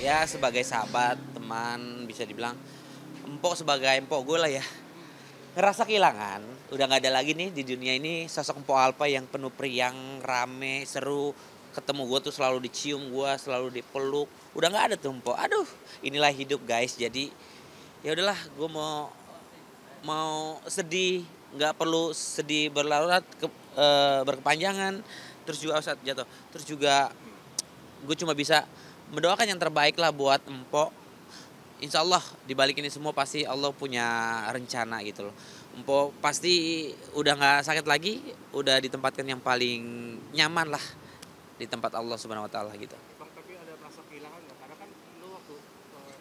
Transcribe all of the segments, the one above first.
ya sebagai sahabat, teman, bisa dibilang empok sebagai empok gue lah ya. Ngerasa kehilangan, udah nggak ada lagi nih di dunia ini sosok empok Alpa yang penuh periang, rame, seru. Ketemu gue tuh selalu dicium gue, selalu dipeluk. Udah nggak ada tuh empok. Aduh, inilah hidup guys. Jadi ya udahlah, gue mau mau sedih, nggak perlu sedih berlarut berkepanjangan. Terus juga saat jatuh, terus juga gue cuma bisa mendoakan yang terbaik lah buat empok. Insya Allah dibalik ini semua pasti Allah punya rencana gitu loh. Empok pasti udah nggak sakit lagi, udah ditempatkan yang paling nyaman lah di tempat Allah Subhanahu Wa Taala gitu. Bang, tapi ada merasa kehilangan nggak? Karena kan lu waktu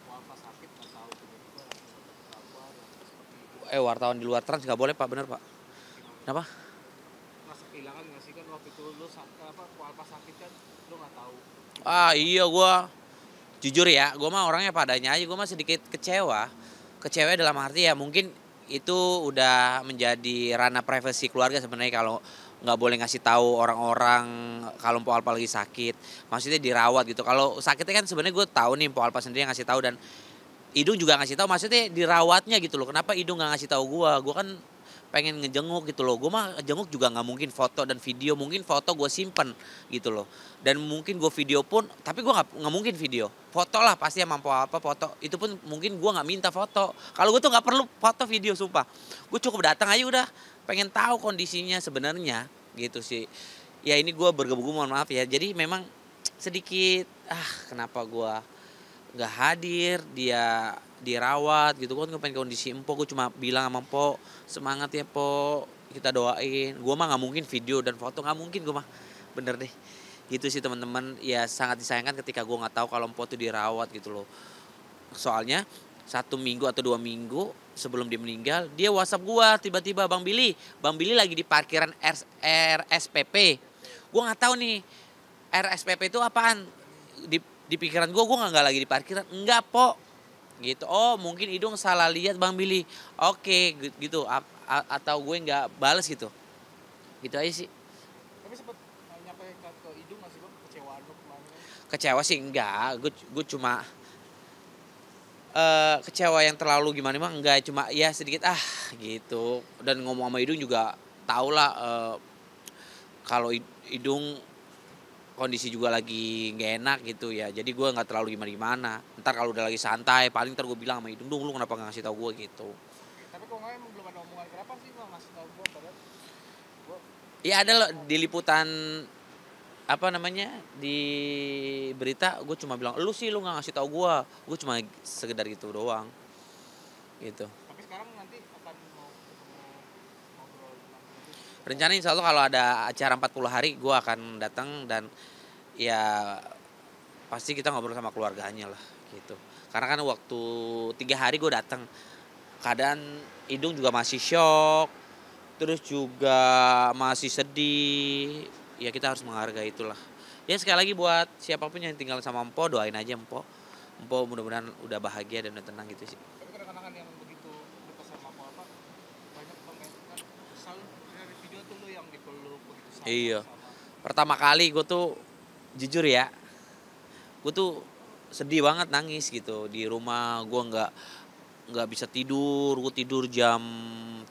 wafat sakit nggak tahu tiba-tiba langsung dapet kabar yang seperti itu. Wartawan di luar Trans nggak boleh pak, bener pak? Gimana? Kenapa? Merasa kehilangan nggak sih kan waktu itu lu wafat sakit kan lu nggak tahu. Iya gue jujur ya, gue mah orangnya padanya aja, gue mah sedikit kecewa. Kecewa dalam arti ya mungkin itu udah menjadi ranah privasi keluarga sebenarnya kalau nggak boleh ngasih tahu orang-orang kalau Mpok Alpa lagi sakit. Maksudnya dirawat gitu. Kalau sakitnya kan sebenarnya gue tahu nih Mpok Alpa sendiri yang ngasih tahu dan Idung juga ngasih tahu. Maksudnya dirawatnya gitu loh. Kenapa Idung nggak ngasih tahu gue? Gue kan pengen ngejenguk gitu loh. Gue mah ngejenguk juga nggak mungkin foto dan video. Mungkin foto gue simpen gitu loh. Dan mungkin gue video pun, tapi gue nggak mungkin video. Foto lah pasti yang mampu apa foto. Itu pun mungkin gue nggak minta foto. Kalau gue tuh nggak perlu foto video sumpah. Gue cukup datang aja udah pengen tahu kondisinya sebenarnya gitu sih. Ya ini gue bergebu-gebu mohon maaf ya. Jadi memang sedikit kenapa gue nggak hadir, dia dirawat gitu kan, gue pengen kondisi empok. Gue cuma bilang sama empok semangat ya po, kita doain. Gue mah nggak mungkin video dan foto, nggak mungkin gue mah, bener deh gitu sih teman-teman. Ya sangat disayangkan ketika gue nggak tahu kalau empok tuh dirawat gitu loh. Soalnya 1 minggu atau 2 minggu sebelum dia meninggal, dia WhatsApp gue tiba-tiba, Bang Billy lagi di parkiran RSPP. Gue nggak tahu nih RSPP itu apaan. Di pikiran gue nggak lagi di parkiran, enggak po gitu. Oh mungkin Idung salah lihat Bang Billy, oke gitu. Atau gue nggak bales gitu, gitu aja sih. Tapi sempat nyampe ke hidung nggak sih bang kecewaan lu kemarin kan? Kecewa sih enggak, gue cuma kecewa yang terlalu gimana mah enggak, cuma ya sedikit gitu. Dan ngomong sama Idung juga tau lah, kalau Idung kondisi juga lagi nggak enak gitu ya, jadi gue nggak terlalu gimana. Ntar kalau udah lagi santai paling ntar gue bilang sama Idung, lu kenapa nggak ngasih tahu gue gitu. Oke. Tapi kok nggak emang belum ada omongan kenapa sih bang ngasih tau gua padahal gua Ya ada loh di liputan apa namanya di berita, gue cuma bilang lu nggak ngasih tahu gue cuma sekedar gitu doang gitu. tapi sekarang nanti akan mau ketemu ngobrol langsung aja ketemu. Rencana insya Allah kalau ada acara 40 hari gue akan datang, dan ya pasti kita ngobrol sama keluarganya lah gitu. Karena kan waktu 3 hari gue datang, keadaan Idung juga masih shock, terus juga masih sedih. Ya kita harus menghargai itulah. Ya sekali lagi buat siapapun yang tinggal sama Empo, doain aja Empo. Empo mudah-mudahan udah bahagia dan udah tenang gitu sih. Tapi kadang-kadang kan yang begitu dekat sama apa banyak komen kan selalu dari video tuh lu yang dipeluk begitu sayang Iya. sama. Pertama kali gue tuh jujur ya, gue tuh sedih banget, nangis gitu di rumah. Gue nggak bisa tidur. Gue tidur jam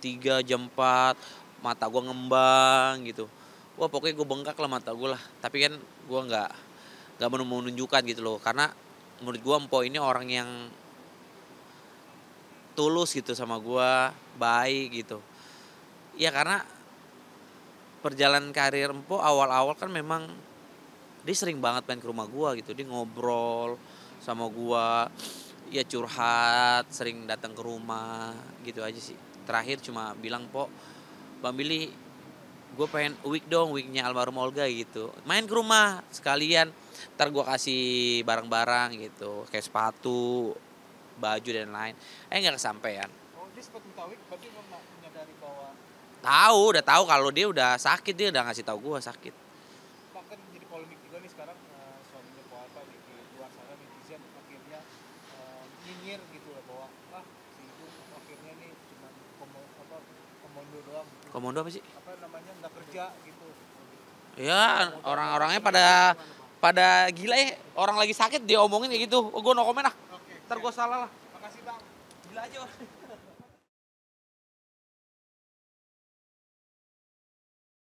3 jam 4, mata gue ngembang gitu. Wah pokoknya gue bengkak lah mata gue lah. Tapi kan gue nggak mau menunjukkan gitu loh, karena menurut gue Empo ini orang yang tulus gitu sama gue, baik gitu. Ya karena perjalanan karir Empo awal-awal kan memang dia sering banget main ke rumah gue gitu. Dia ngobrol sama gue, ya curhat, sering datang ke rumah gitu aja sih. Terakhir cuma bilang, Po, Bang Billy, gue pengen week dong, weeknya almarhum Olga gitu. Main ke rumah sekalian, ntar gue kasih barang-barang gitu, kayak sepatu, baju dan lain. Nggak kesampaian. Oh dia sempat minta wig berarti emang nggak menyadari bahwa Udah tahu kalau dia udah sakit, dia udah ngasih tahu gue sakit. bahkan jadi polemik juga nih sekarang suaminya Po Alpa di luar sana netizen akhirnya nyinyir gitu lah bahwa si itu akhirnya nih cuma komando doang gitu. Komodo apa sih? Apa namanya nggak kerja gitu. Ya Modal orang-orangnya nggak pada kerja, gimana, Bang? pada gila ya, orang lagi sakit dia omongin kayak gitu. Oh, gue no comment ah. Oke. Ntar gue salah lah. Makasih Bang. Gila aja orang.